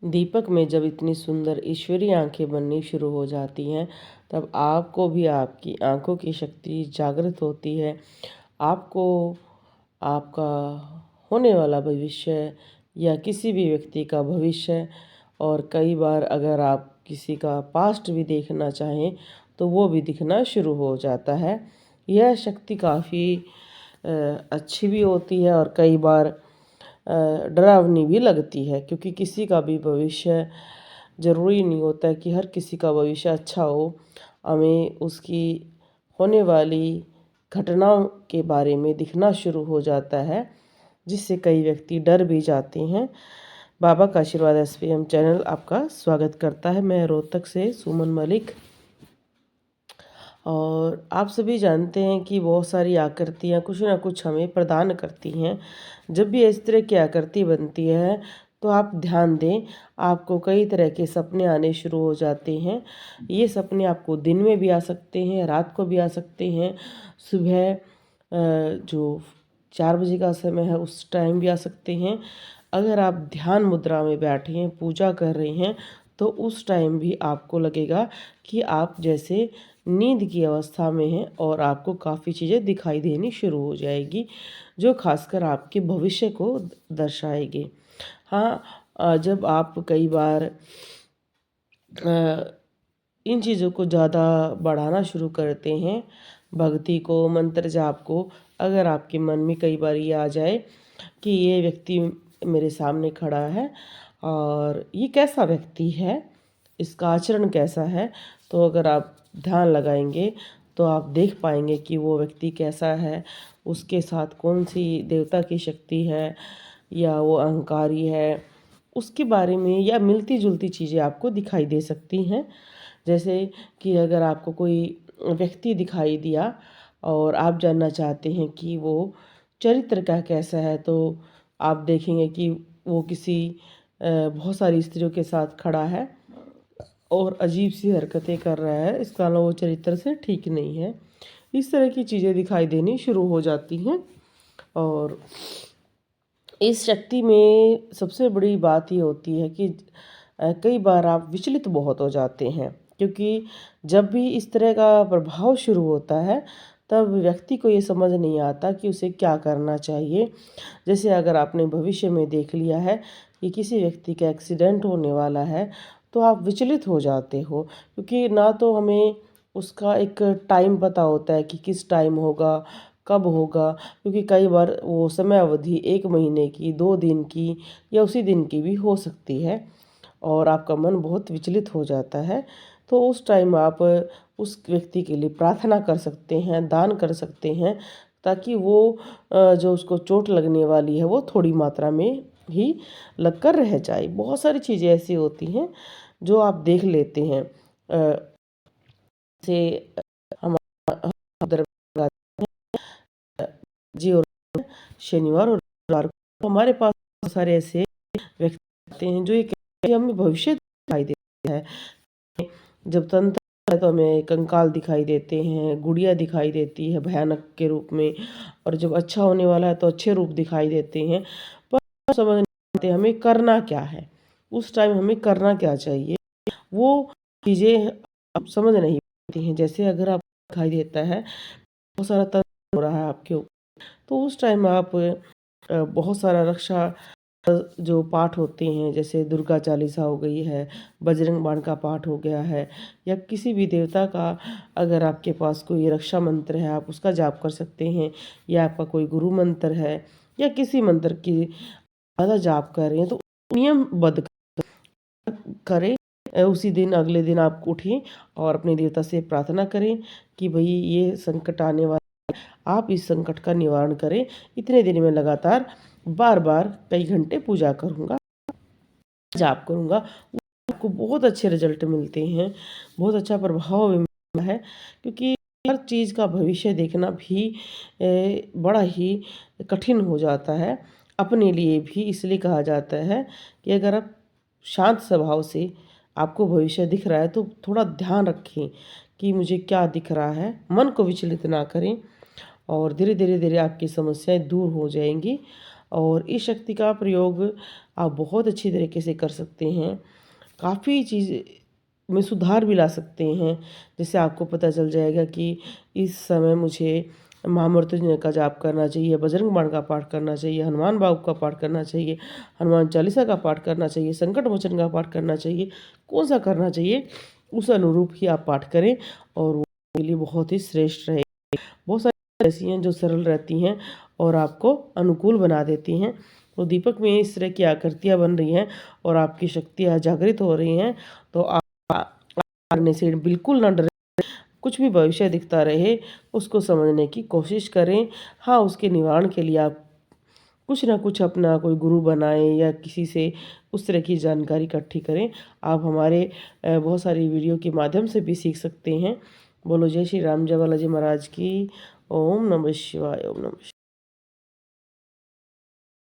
दीपक में जब इतनी सुंदर ईश्वरीय आंखें बननी शुरू हो जाती हैं, तब आपको भी आपकी आंखों की शक्ति जागृत होती है। आपको आपका होने वाला भविष्य या किसी भी व्यक्ति का भविष्य, और कई बार अगर आप किसी का पास्ट भी देखना चाहें तो वो भी दिखना शुरू हो जाता है। यह शक्ति काफ़ी अच्छी भी होती है और कई बार डरावनी भी लगती है, क्योंकि किसी का भी भविष्य ज़रूरी नहीं होता है कि हर किसी का भविष्य अच्छा हो। हमें उसकी होने वाली घटनाओं के बारे में दिखना शुरू हो जाता है, जिससे कई व्यक्ति डर भी जाते हैं। बाबा का आशीर्वाद एसपीएम चैनल आपका स्वागत करता है। मैं रोहतक से सुमन मलिक। और आप सभी जानते हैं कि बहुत सारी आकृतियाँ कुछ ना कुछ हमें प्रदान करती हैं। जब भी इस तरह की आकृति बनती है तो आप ध्यान दें, आपको कई तरह के सपने आने शुरू हो जाते हैं। ये सपने आपको दिन में भी आ सकते हैं, रात को भी आ सकते हैं, सुबह जो 4 बजे का समय है उस टाइम भी आ सकते हैं। अगर आप ध्यान मुद्रा में बैठे हैं, पूजा कर रहे हैं, तो उस टाइम भी आपको लगेगा कि आप जैसे नींद की अवस्था में हैं और आपको काफ़ी चीज़ें दिखाई देनी शुरू हो जाएगी, जो खासकर आपके भविष्य को दर्शाएगी। हाँ, जब आप कई बार इन चीज़ों को ज़्यादा बढ़ाना शुरू करते हैं, भक्ति को, मंत्र जाप को, अगर आपके मन में कई बार ये आ जाए कि ये व्यक्ति मेरे सामने खड़ा है और ये कैसा व्यक्ति है, इसका आचरण कैसा है, तो अगर आप ध्यान लगाएंगे तो आप देख पाएंगे कि वो व्यक्ति कैसा है, उसके साथ कौन सी देवता की शक्ति है या वो अहंकारी है, उसके बारे में या मिलती जुलती चीज़ें आपको दिखाई दे सकती हैं। जैसे कि अगर आपको कोई व्यक्ति दिखाई दिया और आप जानना चाहते हैं कि वो चरित्र का कैसा है, तो आप देखेंगे कि वो किसी बहुत सारी स्त्रियों के साथ खड़ा है और अजीब सी हरकतें कर रहा है, इसका मतलब वो चरित्र से ठीक नहीं है। इस तरह की चीज़ें दिखाई देनी शुरू हो जाती हैं। और इस शक्ति में सबसे बड़ी बात ये होती है कि कई बार आप विचलित बहुत हो जाते हैं, क्योंकि जब भी इस तरह का प्रभाव शुरू होता है तब व्यक्ति को ये समझ नहीं आता कि उसे क्या करना चाहिए। जैसे अगर आपने भविष्य में देख लिया है कि किसी व्यक्ति का एक्सीडेंट होने वाला है, तो आप विचलित हो जाते हो, क्योंकि ना तो हमें उसका एक टाइम पता होता है कि किस टाइम होगा, कब होगा, क्योंकि कई बार वो समय अवधि 1 महीने की, 2 दिन की या उसी दिन की भी हो सकती है और आपका मन बहुत विचलित हो जाता है। तो उस टाइम आप उस व्यक्ति के लिए प्रार्थना कर सकते हैं, दान कर सकते हैं, ताकि वो जो उसको चोट लगने वाली है वो थोड़ी मात्रा में ही लगकर रह जाए। बहुत सारी चीज़ें ऐसी होती हैं जो आप देख लेते हैं। से हमारा दरबार जी, और शनिवार और रविवार को हमारे पास बहुत सारे ऐसे व्यक्ति आते हैं जो ये कहते हैं हमें भविष्य दिखाई देता है। जब तंत्र है तो हमें कंकाल दिखाई देते हैं, गुड़िया दिखाई देती है भयानक के रूप में, और जब अच्छा होने वाला है तो अच्छे रूप दिखाई देते हैं। पर समझ नहीं आते हमें करना क्या है, उस टाइम हमें करना क्या चाहिए, वो चीज़ें आप समझ नहीं पाती हैं। जैसे अगर आप दिखाई देता है बहुत सारा तंत्र हो रहा है आपके ऊपर, तो उस टाइम आप बहुत सारा रक्षा जो पाठ होते हैं, जैसे दुर्गा चालीसा हो गई है, बजरंग बाण का पाठ हो गया है, या किसी भी देवता का अगर आपके पास कोई रक्षा मंत्र है आप उसका जाप कर सकते हैं, या आपका कोई गुरु मंत्र है या किसी मंत्र की ज़्यादा जाप कर रहे हैं तो नियमबद्ध करें। उसी दिन अगले दिन आप उठें और अपने देवता से प्रार्थना करें कि भाई ये संकट आने वाला, आप इस संकट का निवारण करें। इतने दिन में लगातार बार बार कई घंटे पूजा करूँगा, जाप करूँगा, आपको बहुत अच्छे रिजल्ट मिलते हैं, बहुत अच्छा प्रभाव भी मिलता है। क्योंकि हर चीज़ का भविष्य देखना भी बड़ा ही कठिन हो जाता है अपने लिए भी। इसलिए कहा जाता है कि अगर आप शांत स्वभाव से आपको भविष्य दिख रहा है तो थोड़ा ध्यान रखें कि मुझे क्या दिख रहा है, मन को विचलित ना करें और धीरे धीरे धीरे आपकी समस्याएं दूर हो जाएंगी। और इस शक्ति का प्रयोग आप बहुत अच्छी तरीके से कर सकते हैं। काफ़ी चीज़ में सुधार भी ला सकते हैं। जैसे आपको पता चल जाएगा कि इस समय मुझे महामृत्युंजय का जाप करना चाहिए, बजरंग बाण का पाठ करना चाहिए, हनुमान बाबू का पाठ करना चाहिए, हनुमान चालीसा का पाठ करना चाहिए, संकट मोचन का पाठ करना चाहिए, कौन सा करना चाहिए, उस अनुरूप ही आप पाठ करें और वो आपके लिए बहुत ही श्रेष्ठ रहे। बहुत सारी ऐसी हैं जो सरल रहती हैं और आपको अनुकूल बना देती हैं। तो दीपक में इस तरह की आकृतियाँ बन रही हैं और आपकी शक्तियाँ जागृत हो रही हैं, तो आप करने से बिल्कुल ना डरें। कुछ भी भविष्य दिखता रहे उसको समझने की कोशिश करें। हाँ, उसके निवारण के लिए आप कुछ ना कुछ अपना कोई गुरु बनाएं या किसी से उस तरह की जानकारी इकट्ठी करें। आप हमारे बहुत सारी वीडियो के माध्यम से भी सीख सकते हैं। बोलो जय श्री राम, जय बालाजी महाराज की। ओम नमः शिवाय, ओम नमः शिवाय।